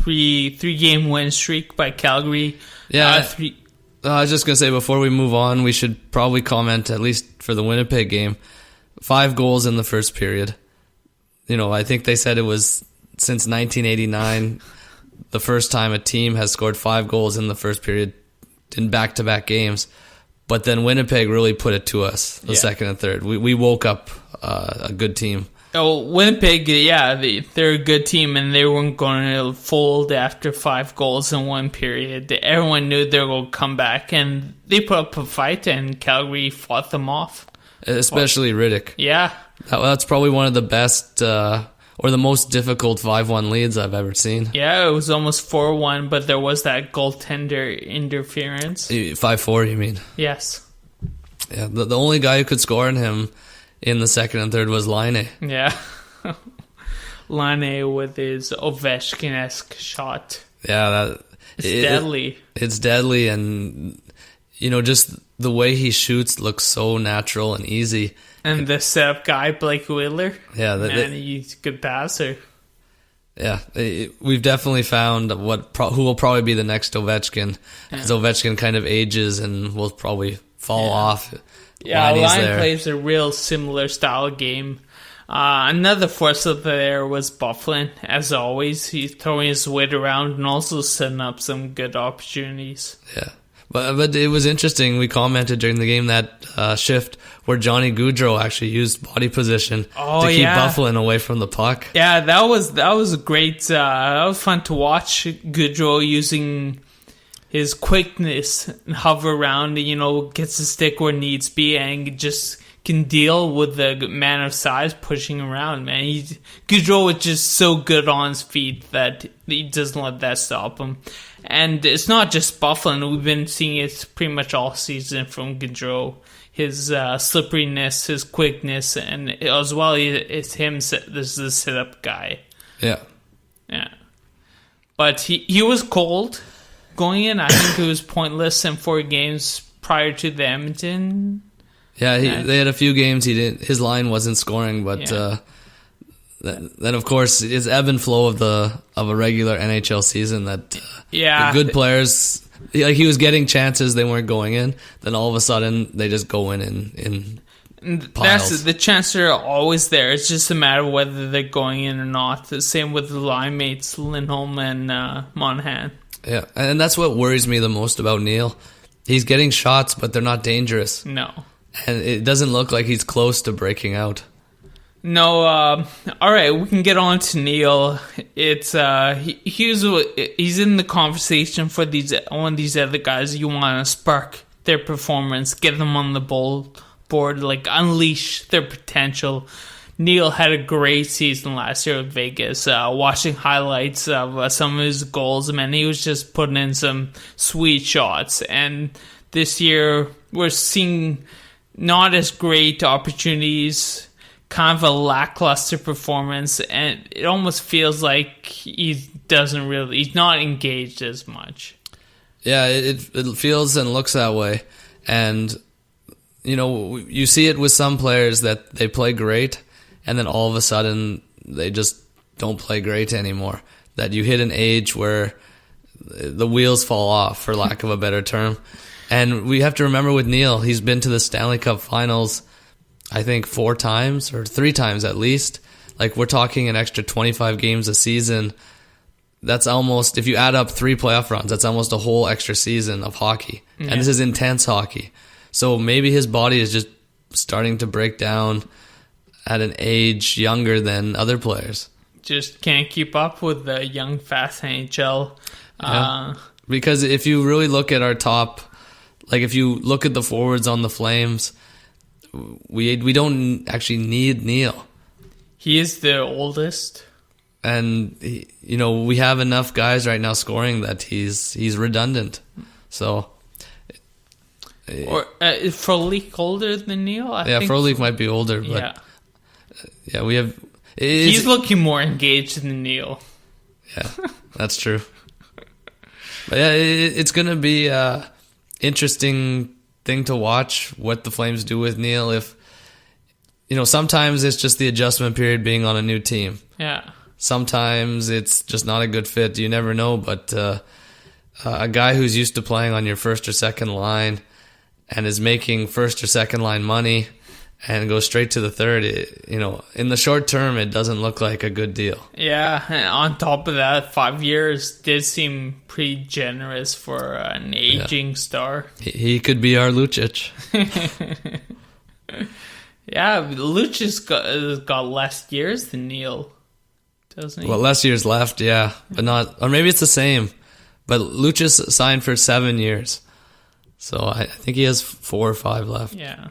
three-game win streak by Calgary. Yeah. I was just going to say, before we move on, we should probably comment, at least for the Winnipeg game, 5 goals in the first period. I think they said it was since 1989 the first time a team has scored 5 goals in the first period in back-to-back games. But then Winnipeg really put it to us, the second and third. We woke up a good team. Oh, Winnipeg, they're a good team, and they weren't going to fold after 5 goals in one period. Everyone knew they were going to come back, and they put up a fight, and Calgary fought them off. Especially Riddick. Yeah. That's probably one of the best or the most difficult 5-1 leads I've ever seen. Yeah, it was almost 4-1, but there was that goaltender interference. 5-4, you mean? Yes. Yeah, the only guy who could score on him in the second and third was Laine. Yeah. Laine with his Ovechkin-esque shot. Yeah, it's deadly. It's deadly, and just the way he shoots looks so natural and easy. And the setup guy, Blake Wheeler. Yeah, he's a good passer. Yeah, we've definitely found who will probably be the next Ovechkin. As Ovechkin kind of ages and will probably fall off. Yeah, Laine plays a real similar style game. Another force up there was Bufflin, as always. He's throwing his weight around and also setting up some good opportunities. Yeah. But it was interesting. We commented during the game that shift where Johnny Gaudreau actually used body position to keep Bufflin away from the puck. Yeah, that was a great. That was fun to watch. Gaudreau using his quickness and hover around, gets the stick where it needs to be, and just can deal with the man of size pushing around. Man, Gaudreau is just so good on his feet that he doesn't let that stop him. And it's not just Bufflin. We've been seeing it pretty much all season from Gaudreau. His slipperiness, his quickness, and as well, it's him. This is the setup guy. Yeah. Yeah. But he was cold going in. I think it was pointless in 4 games prior to the Edmonton. Yeah, they had a few games he didn't. His line wasn't scoring, but then of course it's ebb and flow of a regular NHL season. That the good players, he was getting chances, they weren't going in. Then all of a sudden they just go in piles. The chances are always there. It's just a matter of whether they're going in or not. The same with the line mates Lindholm and Monahan. Yeah, and that's what worries me the most about Neil. He's getting shots, but they're not dangerous. No. And it doesn't look like he's close to breaking out. No, all right, we can get on to Neil. It's he's in the conversation for one of these other guys. You want to spark their performance, get them on the board, like unleash their potential. Neil had a great season last year with Vegas. Watching highlights of some of his goals, man, he was just putting in some sweet shots. And this year, we're seeing not as great opportunities, kind of a lackluster performance, and it almost feels like he's not engaged as much. Yeah, it feels and looks that way. And, you see it with some players that they play great, and then all of a sudden they just don't play great anymore. That you hit an age where the wheels fall off, for lack of a better term. And we have to remember with Neil, he's been to the Stanley Cup Finals, I think 4 times or 3 times at least. Like, we're talking an extra 25 games a season. That's almost, if you add up 3 playoff runs, that's almost a whole extra season of hockey. Yeah. And this is intense hockey. So maybe his body is just starting to break down at an age younger than other players. Just can't keep up with the young, fast NHL. Yeah. Because if you really look at our top, like if you look at the forwards on the Flames, we don't actually need Neil. He is the oldest. And, we have enough guys right now scoring that he's redundant. So... Or Frolik older than Neil? I think Frolik might be older, but... Yeah, we have... He's looking more engaged than Neil. Yeah, that's true. But yeah, it's going to be an interesting thing to watch what the Flames do with Neil. If sometimes it's just the adjustment period being on a new team. Yeah. Sometimes it's just not a good fit. You never know, but a guy who's used to playing on your first or second line and is making first or second line money and goes straight to the third, in the short term, it doesn't look like a good deal. Yeah, and on top of that, 5 years did seem pretty generous for an aging star. He could be our Lucic. Yeah, Lucic got less years than Neil, doesn't he? Well, less years left, yeah, but not, or maybe it's the same. But Lucic signed for 7 years, so I think he has 4 or 5 left. Yeah.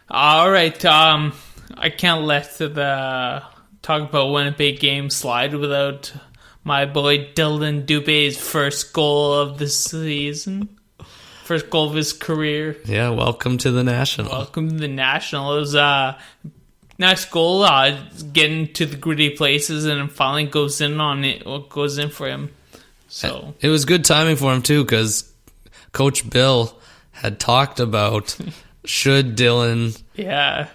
All right. I can't let the talk about Winnipeg game slide without my boy Dylan Dubé's first goal of the season. First goal of his career. Yeah, welcome to the National. Welcome to the National. It was a nice goal, getting to the gritty places, and it finally goes in for him. So it was good timing for him too, because Coach Bill had talked about should Dylan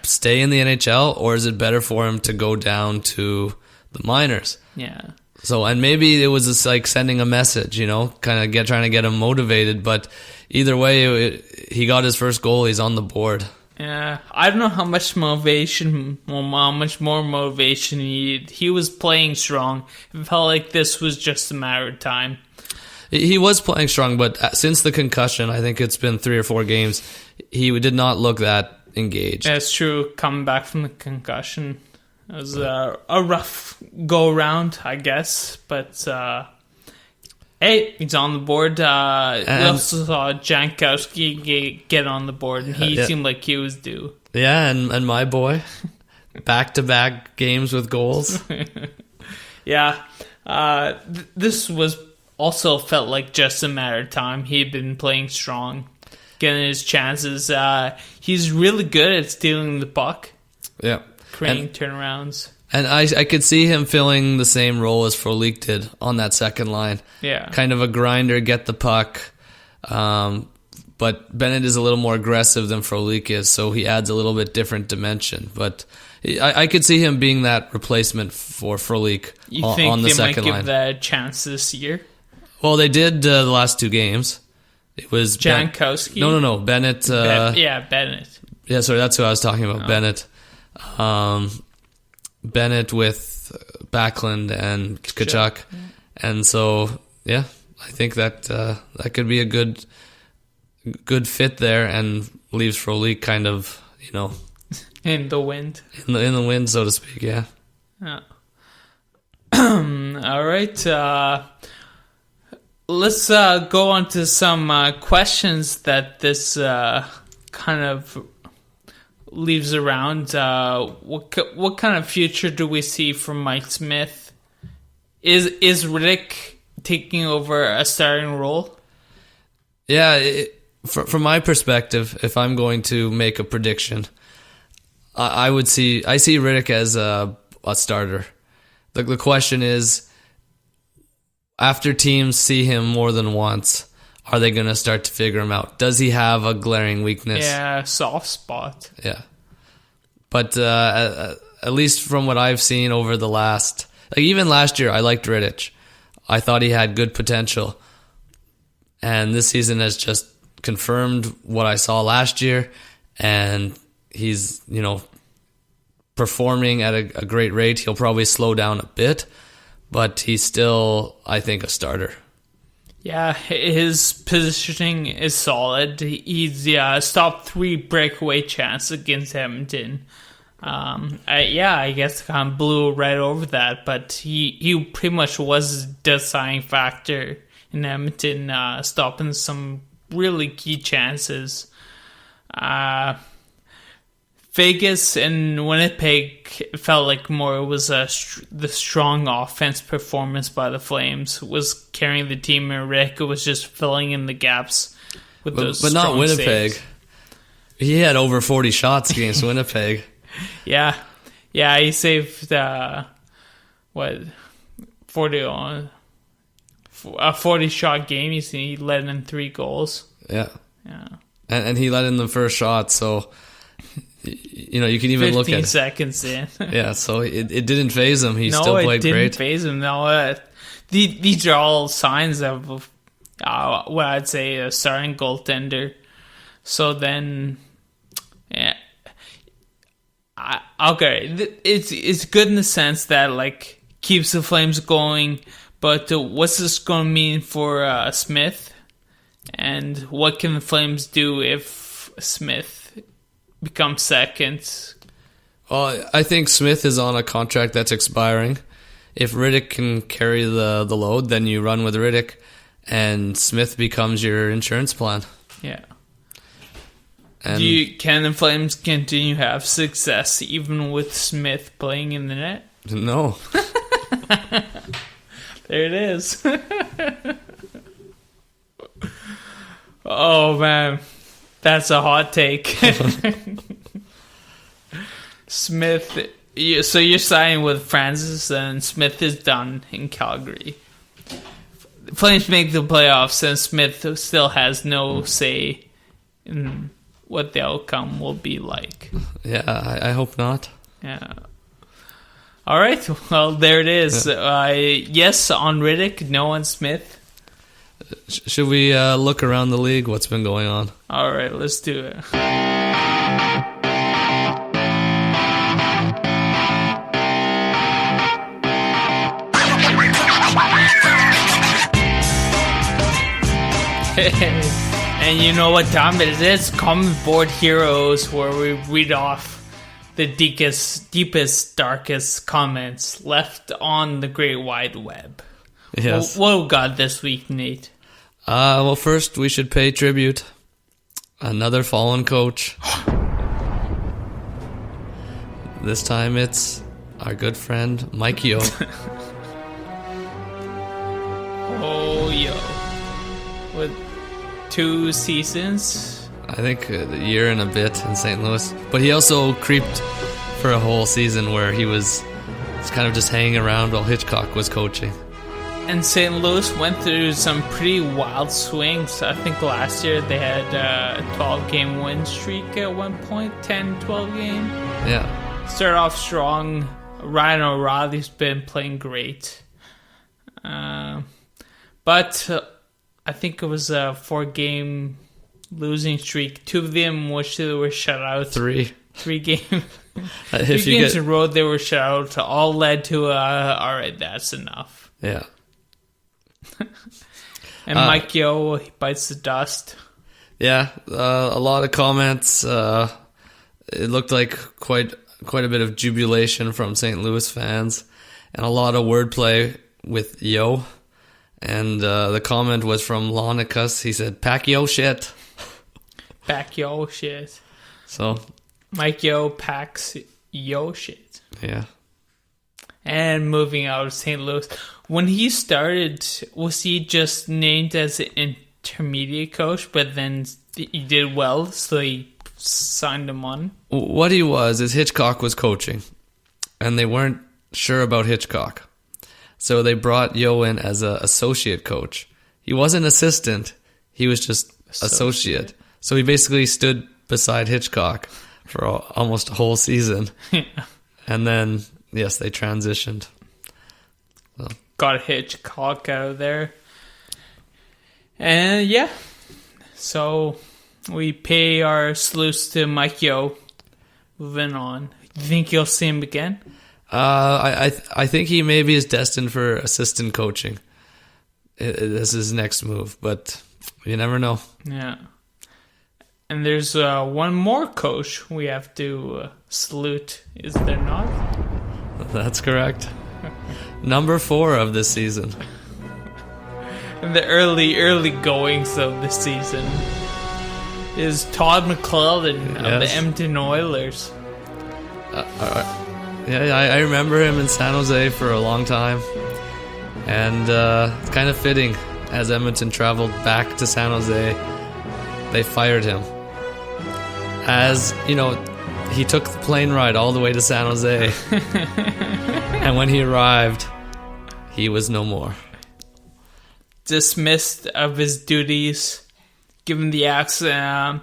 stay in the NHL, or is it better for him to go down to the minors? Yeah. So, and maybe it was just like sending a message, kind of trying to get him motivated. But either way, he got his first goal. He's on the board. Yeah, I don't know how much more motivation he needed. He was playing strong. It felt like this was just a matter of time. He was playing strong, but since the concussion, I think it's been 3 or 4 games, he did not look that engaged. That's true. Coming back from the concussion, it was a rough go-around, I guess. But, hey, he's on the board. We also saw Jankowski get on the board, and he seemed like he was due. Yeah, and my boy, back-to-back games with goals. Yeah, this was also felt like just a matter of time. He had been playing strong, getting his chances. He's really good at stealing the puck. Yeah. Creating turnarounds. And I could see him filling the same role as Frolik did on that second line. Yeah. Kind of a grinder, get the puck. But Bennett is a little more aggressive than Frolik is, so he adds a little bit different dimension. But I could see him being that replacement for Frolik on the second line. You think they might give that a chance this year? Well, they did the last 2 games. It was Jankowski? No. Bennett. Bennett. Yeah, sorry, that's who I was talking about. Bennett. Bennett with Backlund and Tkachuk. Yeah. And so, yeah, I think that that could be a good fit there, and leaves Frolik kind of, in the wind. In the wind, so to speak, yeah. All right. Let's go on to some questions that this kind of leaves around. What kind of future do we see from Mike Smith? Is Riddick taking over a starting role? Yeah, from my perspective, if I'm going to make a prediction, I see Riddick as a starter. The question is, after teams see him more than once, are they going to start to figure him out? Does he have a glaring weakness? Yeah, soft spot. Yeah. But at least from what I've seen over the last... even last year, I liked Rittich. I thought he had good potential. And this season has just confirmed what I saw last year. And he's, performing at a great rate. He'll probably slow down a bit. But he's still, I think, a starter. Yeah, his positioning is solid. He's stopped 3 breakaway chances against Edmonton. I guess kind of blew right over that, but he pretty much was the deciding factor in Edmonton, stopping some really key chances. Vegas and Winnipeg felt like more was the strong offense performance by the Flames was carrying the team, and Rick was just filling in the gaps with those. But not Winnipeg. Saves. He had over 40 shots against Winnipeg. Yeah, he saved 40 on a 40-shot game. He let in 3 goals. Yeah. And he let in the first shot, so you can even look 15 at seconds in. Yeah, so it didn't phase him. He No, still it played didn't great. phase him. No, these are all signs of what I'd say a starting goaltender. So then, yeah, okay, it's good in the sense that like keeps the Flames going. But what's this going to mean for Smith? And what can the Flames do if Smith becomes second? Well, I think Smith is on a contract that's expiring. If Riddick can carry the load, then you run with Riddick, and Smith becomes your insurance plan. Yeah. And Can the Flames continue to have success even with Smith playing in the net? no. There it is. Oh, man. That's a hot take. Smith. So you're signing with Francis, and Smith is done in Calgary. Flames make the playoffs, and Smith still has no say in what the outcome will be like. Yeah, I hope not. Yeah. All right. Well, there it is. Yes on Riddick, no on Smith. Should we look around the league? What's been going on? All right, let's do it. And you know what time it is? Common Board Heroes, where we read off the deepest, darkest comments left on the great wide web. Yes. What we got this week, Nate? Well, first we should pay tribute. Another fallen coach. This time it's our good friend Mike Yo. Oh, yo. With 2 seasons. I think a year and a bit in St. Louis. But he also creeped for a whole season where he was kind of just hanging around while Hitchcock was coaching. And St. Louis went through some pretty wild swings. I think last year they had a 12-game win streak at one point, 10, 12 game. Yeah. Started off strong. Ryan O'Reilly's been playing great. But I think it was a 4-game losing streak. 2 of them which they were shut out. 3 games. 3 if you games get in a row they were shut out. All led to all right, that's enough. Yeah. And Mike Yo, he bites the dust. Yeah, a lot of comments. It looked like quite a bit of jubilation from St. Louis fans, and a lot of wordplay with Yo. And the comment was from Launicus. He said, "Pack Yo shit." Pack Yo shit. So Mike Yo packs Yo shit. Yeah. And moving out of St. Louis. When he started, was he just named as an intermediate coach, but then he did well, so he signed him on? What he was is Hitchcock was coaching, and they weren't sure about Hitchcock. So they brought Yo in as an associate coach. He wasn't assistant, he was just associate. So he basically stood beside Hitchcock for almost a whole season. Yeah. And then, yes, they transitioned. So. Got Hitchcock out of there. And yeah, so we pay our salutes to Mike Yo. Moving on. Do you think you'll see him again? I think he maybe is destined for assistant coaching. This is his next move, but you never know. Yeah. And there's one more coach we have to salute, is there not? That's correct. Number 4 of this season. In the early goings of the season is Todd McClellan of the Edmonton Oilers. Yeah, I remember him in San Jose for a long time. And it's kind of fitting. As Edmonton traveled back to San Jose, they fired him. As, you know, he took the plane ride all the way to San Jose. And when he arrived, he was no more. Dismissed of his duties, given the accident.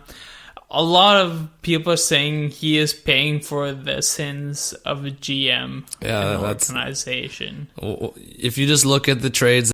a lot of people are saying he is paying for the sins of a GM in an organization. If you just look at the trades